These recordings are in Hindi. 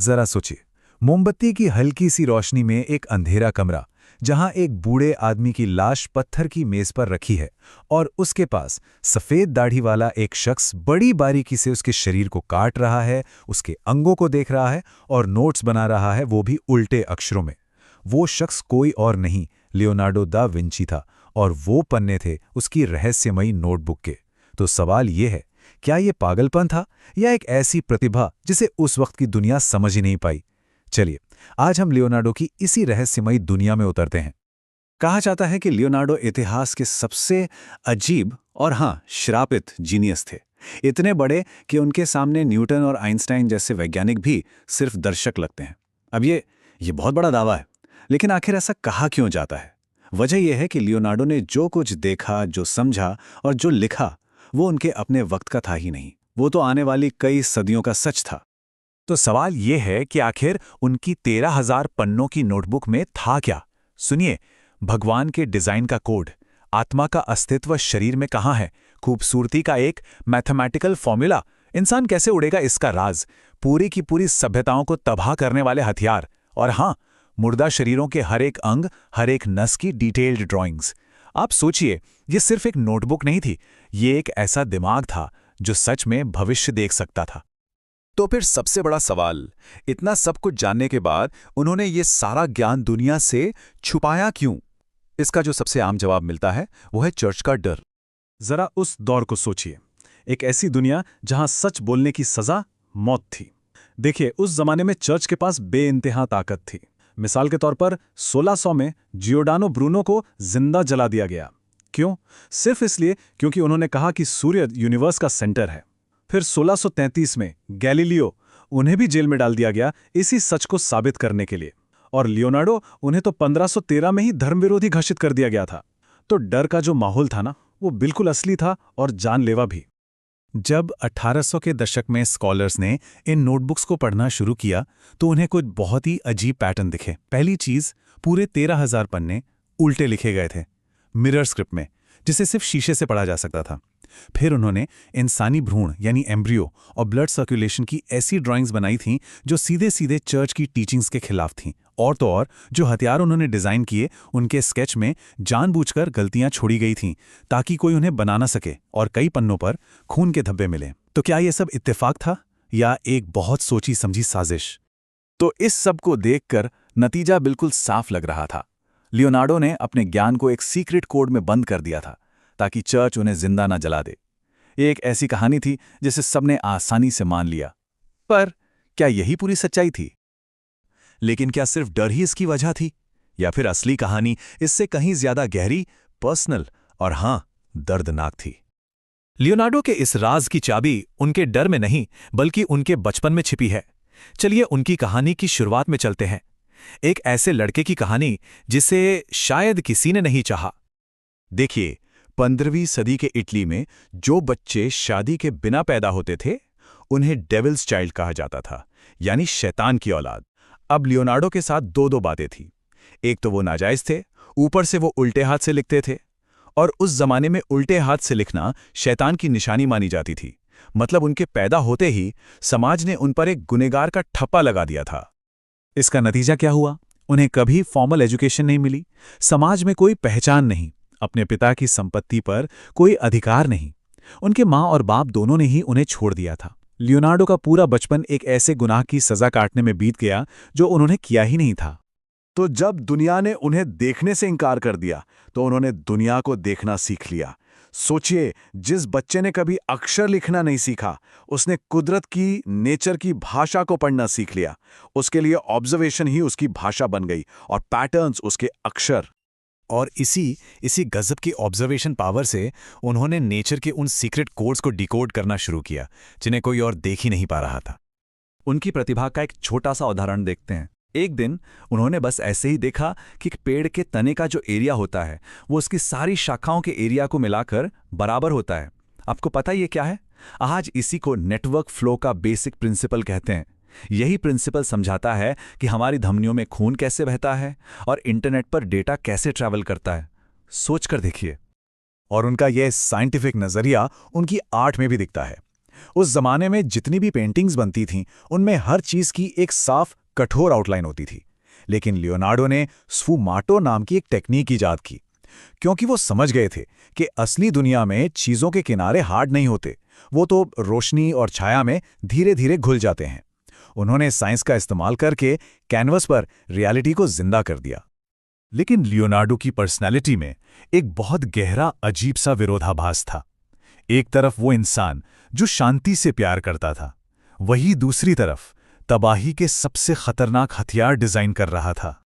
जरा सोचिए, मोमबत्ती की हल्की सी रोशनी में एक अंधेरा कमरा, जहां एक बूढ़े आदमी की लाश पत्थर की मेज पर रखी है और उसके पास सफेद दाढ़ी वाला एक शख्स बड़ी बारीकी से उसके शरीर को काट रहा है, उसके अंगों को देख रहा है और नोट्स बना रहा है, वो भी उल्टे अक्षरों में। वो शख्स कोई और नहीं, लियोनार्डो दा विंची था और वो पन्ने थे उसकी रहस्यमयी नोटबुक के। तो सवाल ये है, क्या ये पागलपन था या एक ऐसी प्रतिभा जिसे उस वक्त की दुनिया समझ ही नहीं पाई? चलिए, आज हम लियोनार्डो की इसी रहस्यमयी दुनिया में उतरते हैं। कहा जाता है कि लियोनार्डो इतिहास के सबसे अजीब और श्रापित जीनियस थे। इतने बड़े कि उनके सामने न्यूटन और आइंस्टाइन जैसे वैज्ञानिक भी सिर्फ दर्शक लगते हैं। अब ये बहुत बड़ा दावा है, लेकिन आखिर ऐसा कहा क्यों जाता है? वजह यह है कि लियोनार्डो ने जो कुछ देखा, जो समझा और जो लिखा, वो उनके अपने वक्त का था ही नहीं, वो तो आने वाली कई सदियों का सच था। तो सवाल ये है कि आखिर उनकी 13,000 पन्नों की नोटबुक में था क्या? सुनिए, भगवान के डिजाइन का कोड, आत्मा का अस्तित्व शरीर में कहाँ है, खूबसूरती का एक मैथमेटिकल फॉर्मूला, इंसान कैसे उड़ेगा इसका राज, पूरी की पूरी सभ्यताओं को तबाह करने वाले हथियार और मुर्दा शरीरों के हर एक अंग, हर एक नस की डिटेल्ड ड्राइंग्स। आप सोचिए, ये सिर्फ एक नोटबुक नहीं थी, ये एक ऐसा दिमाग था जो सच में भविष्य देख सकता था। तो फिर सबसे बड़ा सवाल, इतना सब कुछ जानने के बाद उन्होंने ये सारा ज्ञान दुनिया से छुपाया क्यों? इसका जो सबसे आम जवाब मिलता है वो है चर्च का डर। जरा उस दौर को सोचिए, एक ऐसी दुनिया जहां सच बोलने की सजा मौत थी। देखिए, उस जमाने में चर्च के पास बेइंतहा ताकत थी। मिसाल के तौर पर 1600 में जियोडानो ब्रूनो को जिंदा जला दिया गया। क्यों? सिर्फ इसलिए क्योंकि उन्होंने कहा कि सूर्य यूनिवर्स का सेंटर है। फिर 1633 में गैलीलियो, उन्हें भी जेल में डाल दिया गया इसी सच को साबित करने के लिए। और लियोनार्डो, उन्हें तो 1513 में ही धर्मविरोधी घोषित कर दिया गया था। तो डर का जो माहौल था ना, वो बिल्कुल असली था और जानलेवा भी। जब 1800 के दशक में स्कॉलर्स ने इन नोटबुक्स को पढ़ना शुरू किया तो उन्हें कुछ बहुत ही अजीब पैटर्न दिखे। पहली चीज, पूरे 13,000 पन्ने उल्टे लिखे गए थे, मिरर स्क्रिप्ट में, जिसे सिर्फ शीशे से पढ़ा जा सकता था। फिर उन्होंने इंसानी भ्रूण यानी एम्ब्रियो और ब्लड सर्कुलेशन की ऐसी ड्राइंग्स बनाई थीं जो सीधे सीधे चर्च की टीचिंग्स के खिलाफ थीं। और तो और, जो हथियार उन्होंने डिजाइन किए, उनके स्केच में जानबूझकर गलतियां छोड़ी गई थीं ताकि कोई उन्हें बना ना सके, और कई पन्नों पर खून के धब्बे मिले। तो क्या यह सब इत्तेफाक था या एक बहुत सोची समझी साजिश? तो इस सब को देखकर नतीजा बिल्कुल साफ लग रहा था। लियोनार्डो ने अपने ज्ञान को एक सीक्रेट कोड में बंद कर दिया था ताकि चर्च उन्हें जिंदा ना जला दे। ये एक ऐसी कहानी थी जिसे सबने आसानी से मान लिया। पर क्या यही पूरी सच्चाई थी? लेकिन क्या सिर्फ डर ही इसकी वजह थी, या फिर असली कहानी इससे कहीं ज्यादा गहरी, पर्सनल और दर्दनाक थी? लियोनार्डो के इस राज की चाबी उनके डर में नहीं बल्कि उनके बचपन में छिपी है। चलिए उनकी कहानी की शुरुआत में चलते हैं। एक ऐसे लड़के की कहानी जिसे शायद किसी ने नहीं चाहा। देखिए, 15वीं सदी के इटली में जो बच्चे शादी के बिना पैदा होते थे उन्हें डेविल्स चाइल्ड कहा जाता था, यानी शैतान की औलाद। अब लियोनार्डो के साथ दो बातें थी। एक तो वो नाजायज थे, ऊपर से वो उल्टे हाथ से लिखते थे, और उस जमाने में उल्टे हाथ से लिखना शैतान की निशानी मानी जाती थी। मतलब उनके पैदा होते ही समाज ने उन पर एक गुनहगार का ठप्पा लगा दिया था। इसका नतीजा क्या हुआ? उन्हें कभी फॉर्मल एजुकेशन नहीं मिली, समाज में कोई पहचान नहीं, अपने पिता की संपत्ति पर कोई अधिकार नहीं। उनके माँ और बाप दोनों ने ही उन्हें छोड़ दिया था। लियोनार्डो का पूरा बचपन एक ऐसे गुनाह की सजा काटने में बीत गया जो उन्होंने किया ही नहीं था। तो जब दुनिया ने उन्हें देखने से इनकार कर दिया तो उन्होंने दुनिया को देखना सीख लिया। सोचिए, जिस बच्चे ने कभी अक्षर लिखना नहीं सीखा, उसने कुदरत की, नेचर की भाषा को पढ़ना सीख लिया। उसके लिए ऑब्जर्वेशन ही उसकी भाषा बन गई और पैटर्न्स उसके अक्षर। और इसी गजब की ऑब्जर्वेशन पावर से उन्होंने नेचर के उन सीक्रेट कोड्स को डिकोड करना शुरू किया जिन्हें कोई और देख ही नहीं पा रहा था। उनकी प्रतिभा का एक छोटा सा उदाहरण देखते हैं। एक दिन उन्होंने बस ऐसे ही देखा कि पेड़ के तने का जो एरिया होता है वो उसकी सारी शाखाओं के एरिया को मिलाकर बराबर होता है। आपको पता ये क्या है? आज इसी को नेटवर्क फ्लो का बेसिक प्रिंसिपल कहते हैं। यही प्रिंसिपल समझाता है कि हमारी धमनियों में खून कैसे बहता है और इंटरनेट पर डेटा कैसे ट्रैवल करता है। सोच कर देखिए। और उनका यह साइंटिफिक नजरिया उनकी आर्ट में भी दिखता है। उस जमाने में जितनी भी पेंटिंग्स बनती थीं, उनमें हर चीज की एक साफ, कठोर आउटलाइन होती थी। लेकिन लियोनार्डो ने स्फुमाटो नाम की एक टेक्निक ईजाद की, क्योंकि वो समझ गए थे कि असली दुनिया में चीजों के किनारे हार्ड नहीं होते, वो तो रोशनी और छाया में धीरे धीरे घुल जाते हैं। उन्होंने साइंस का इस्तेमाल करके कैनवस पर रियलिटी को जिंदा कर दिया। लेकिन लियोनार्डो की पर्सनैलिटी में एक बहुत गहरा, अजीब सा विरोधाभास था। एक तरफ वो इंसान जो शांति से प्यार करता था, वही दूसरी तरफ तबाही के सबसे खतरनाक हथियार डिजाइन कर रहा था।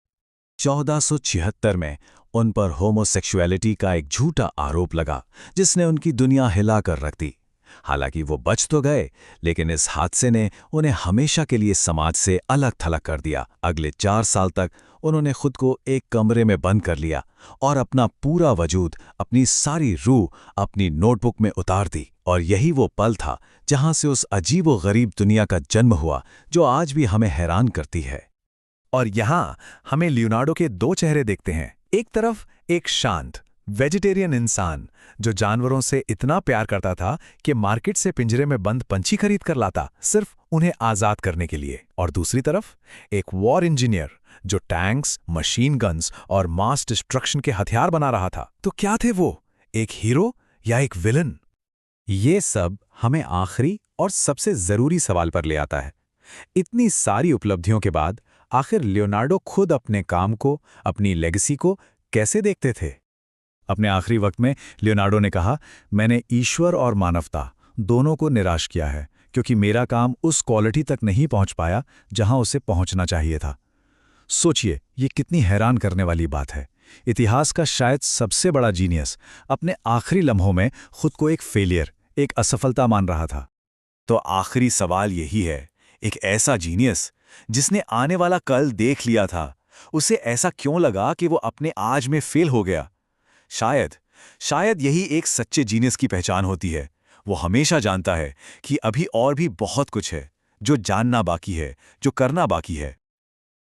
1476 में उन पर होमोसेक्सुअलिटी का एक झूठा आरोप लगा, जिसने उनकी दुनिया हिला कर रख दी। हालांकि वो बच तो गए, लेकिन इस हादसे ने उन्हें हमेशा के लिए समाज से अलग थलग कर दिया। अगले 4 साल तक उन्होंने खुद को एक कमरे में बंद कर लिया और अपना पूरा वजूद, अपनी सारी रूह अपनी नोटबुक में उतार दी। और यही वो पल था जहां से उस अजीबो-गरीब दुनिया का जन्म हुआ, जो आज भी हमें हैरान करती है। और यहां हमें लियोनार्डो के 2 चेहरे देखते हैं। एक तरफ एक शांत, वेजिटेरियन इंसान जो जानवरों से इतना प्यार करता था कि मार्केट से पिंजरे में बंद पंछी खरीद कर लाता, सिर्फ उन्हें आजाद करने के लिए। और दूसरी तरफ एक वॉर इंजीनियर जो टैंक्स, मशीन गन्स और मास डिस्ट्रक्शन के हथियार बना रहा था। तो क्या थे वो, एक हीरो या एक विलन? ये सब हमें आखिरी और सबसे जरूरी सवाल पर ले आता है। इतनी सारी उपलब्धियों के बाद आखिर लियोनार्डो खुद अपने काम को, अपनी लेगेसी को कैसे देखते थे? अपने आखिरी वक्त में लियोनार्डो ने कहा, मैंने ईश्वर और मानवता दोनों को निराश किया है, क्योंकि मेरा काम उस क्वालिटी तक नहीं पहुंच पाया जहां उसे पहुंचना चाहिए था। सोचिए, ये कितनी हैरान करने वाली बात है। इतिहास का शायद सबसे बड़ा जीनियस अपने आखिरी लम्हों में खुद को एक फेलियर, एक असफलता मान रहा था। तो आखिरी सवाल यही है, एक ऐसा जीनियस जिसने आने वाला कल देख लिया था, उसे ऐसा क्यों लगा कि वो अपने आज में फेल हो गया? शायद यही एक सच्चे जीनियस की पहचान होती है। वो हमेशा जानता है कि अभी और भी बहुत कुछ है, जो जानना बाकी है, जो करना बाकी है।